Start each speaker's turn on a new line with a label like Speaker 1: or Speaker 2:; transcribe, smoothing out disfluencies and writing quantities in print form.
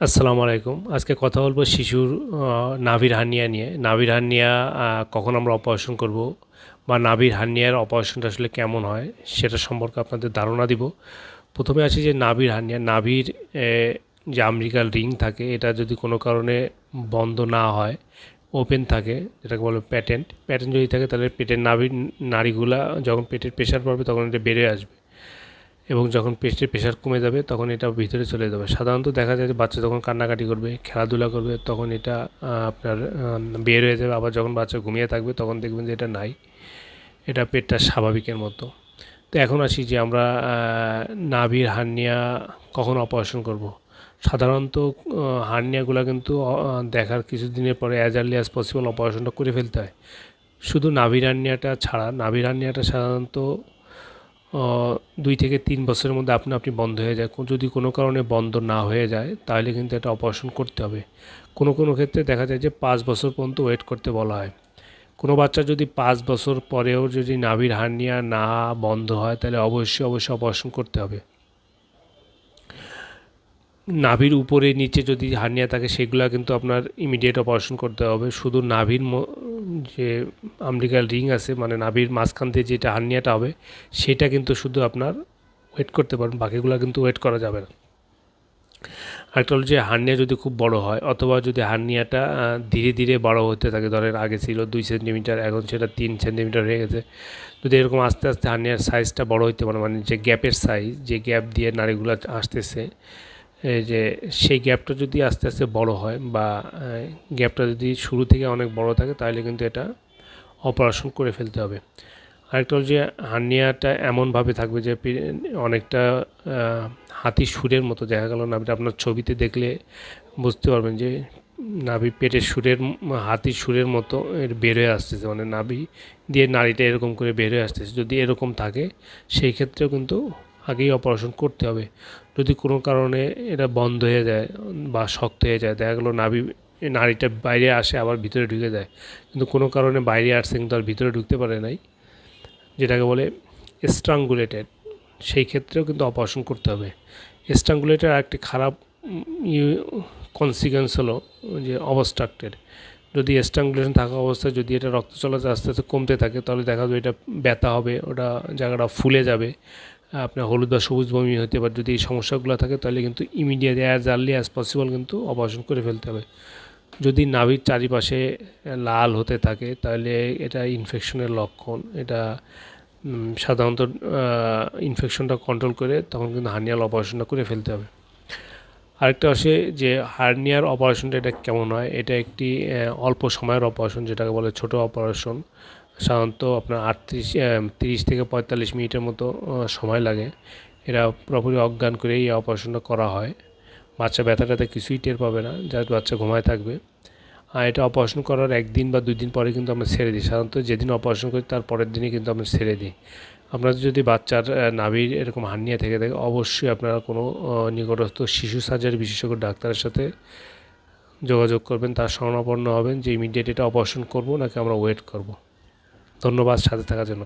Speaker 1: আসসালামু আলাইকুম। আজকে কথা বলবো শিশুর নাভির হার্নিয়া নিয়ে। নাভির হার্নিয়া কখন আমরা অপারেশন করব বা নাভির হার্নিয়ার অপারেশনটা আসলে কেমন হয় সেটা সম্পর্কে আপনাদের ধারণা দিব। প্রথমে আসি যে নাভির হার্নিয়া, নাভির যে আম্বিলিকাল রিং থাকে এটা যদি কোনো কারণে বন্ধ না হয়, ওপেন থাকে যেটাকে বলে প্যাটেন্ট, প্যাটেন্ট যদি থাকে তাহলে পেটের নাভির নাড়িগুলা যখন পেটের প্রেশার পড়বে তখন এটা বেরিয়ে আসবে এবং যখন পেটের প্রেশার কমে যাবে তখন এটা ভিতরে চলে যাবে। সাধারণত দেখা যায় যে বাচ্চা যখন কান্নাকাটি করবে, খেলাধুলা করবে তখন এটা আপনার বের হয়ে যাবে। আবার যখন বাচ্চা ঘুমিয়ে থাকবে তখন দেখবেন যে এটা নাই, এটা পেটটা স্বাভাবিকের মতো। তো এখন আসি যে আমরা নাভির হার্নিয়া কখন অপারেশন করব। সাধারণত হার্নিয়াগুলো কিন্তু দেখার কিছুদিনের পরে অ্যাজ আর্লি অ্যাজ পসিবল অপারেশনটা করে ফেলতে হয়। শুধু নাভির হার্নিয়াটা ছাড়া, নাভির হার্নিয়াটা সাধারণত 2 থেকে 3 বছরের মধ্যে আপনা আপনি বন্ধ হয়ে যায়। যদি কোনো কারণে বন্ধ না হয়ে যায় তাহলে কিন্তু এটা অপারেশন করতে হবে। কোনো কোনো ক্ষেত্রে দেখা যায় যে 5 বছর পর্যন্ত ওয়েট করতে বলা হয়। কোনো বাচ্চা যদি 5 বছর পরেও যদি নাভির হার্নিয়া না বন্ধ হয় তাহলে অবশ্যই অবশ্যই অপারেশন করতে হবে। নাভির উপরে নিচে যদি হার্নিয়া থাকে সেগুলো কিন্তু আপনার ইমিডিয়েট অপারেশন করতে হবে। শুধু নাভির যে আম্বিলিকাল রিং আছে, মানে নাভির মাঝখান দিয়ে যেটা হার্নিয়াটা হবে সেটা কিন্তু শুধু আপনার ওয়েট করতে পারেন, বাকিগুলো কিন্তু ওয়েট করা যাবে না। আরেকটা হলো যে হার্নিয়া যদি খুব বড় হয় অথবা যদি হার্নিয়াটা ধীরে ধীরে বড় হতে থাকে, ধরেন আগে ছিল 2 সেন্টিমিটার, এখন সেটা 3 সেন্টিমিটার হয়ে গেছে। যদি এরকম আস্তে আস্তে হার্নিয়ার সাইজটা বড় হইতে পারে, মানে যে গ্যাপের সাইজ, যে গ্যাপ দিয়ে নাড়িগুলো আসতেছে, এই যে সেই গ্যাপটা যদি আস্তে আস্তে বড় হয় বা গ্যাপটা যদি শুরু থেকে অনেক বড় থাকে তাহলে কিন্তু এটা অপারেশন করে ফেলতে হবে। আরেকটা হলো যে হার্নিয়াটা এমনভাবে থাকবে যে অনেকটা হাতির সুরের মতো দেখা গেল। নাভিটা আপনার ছবিতে দেখলে বুঝতে পারবেন যে নাভি পেটের সুরের হাতির সুরের মতো এর বের হয়ে আসতেছে, মানে নাভি দিয়ে নাড়িটা এরকম করে বের হয়ে আসতেছে। যদি এরকম থাকে সেই ক্ষেত্রেও কিন্তু আগেই অপারেশন করতে হবে। যদি কোনো কারণে এটা বন্ধ হয়ে যায় বা শক্ত হয়ে যায়, দেখা গেলো নাড়িটা বাইরে আসে আবার ভিতরে ঢুকে যায়, কিন্তু কোনো কারণে বাইরে আসছে কিন্তু আর ভিতরে ঢুকতে পারে নাই, যেটাকে বলে স্ট্রাঙ্গুলেটেড, সেই ক্ষেত্রেও কিন্তু অপারেশন করতে হবে। স্ট্রাঙ্গুলেটের আরেকটি খারাপ কনসিকুয়েন্স হলো যে অবস্ট্রাক্টেড। যদি স্ট্রাঙ্গুলেশন থাকা অবস্থায় যদি এটা রক্ত চলাচল আস্তে আস্তে কমতে থাকে তাহলে দেখা যাবে এটা ব্যথা হবে, ওটা জায়গাটা ফুলে যাবে, আপনার হলুদ বা সবুজ বমি হতে পারে। যদি এই সমস্যাগুলো থাকে তাহলে কিন্তু immediate as early as possible কিন্তু অপারেশন করে ফেলতে হবে। যদি নাভির চারিপাশে লাল হতে থাকে তাহলে এটা ইনফেকশনের লক্ষণ। এটা সাধারণত ইনফেকশনটা কন্ট্রোল করে তখন কিন্তু হার্নিয়াল অপারেশনটা করে ফেলতে হবে। আরেকটা আসে যে হার্নিয়ার অপারেশনটা এটা কেমন হয়। এটা একটি অল্প সময়ের অপারেশন, যেটাকে বলে ছোট অপারেশন। সাধারণত আপনার 30 থেকে 45 মিনিটের মতো সময় লাগে। এরা পুরোপুরি অজ্ঞান করে এই অপারেশনটা করা হয়। বাচ্চা ব্যথাটাতে কিছুই টের পাবে না, জাস্ট বাচ্চা ঘুমায় থাকবে। আর এটা অপারেশন করার 1 দিন বা 2 দিন পরে কিন্তু আমরা ছেড়ে দিই। সাধারণত যেদিন অপারেশন করি তার পরের দিনই কিন্তু আমরা ছেড়ে দিই। আপনাদের যদি বাচ্চার নাভির এরকম হার্নিয়া থেকে থাকে অবশ্যই আপনারা কোনো নিকটস্থ শিশু সার্জারি বিশেষজ্ঞ ডাক্তারের সাথে যোগাযোগ করবেন, তার শরণাপন্ন হবেন যে ইমিডিয়েট এটা অপারেশন করব নাকি আমরা ওয়েট করব। ধন্যবাদ সাথে থাকার জন্য।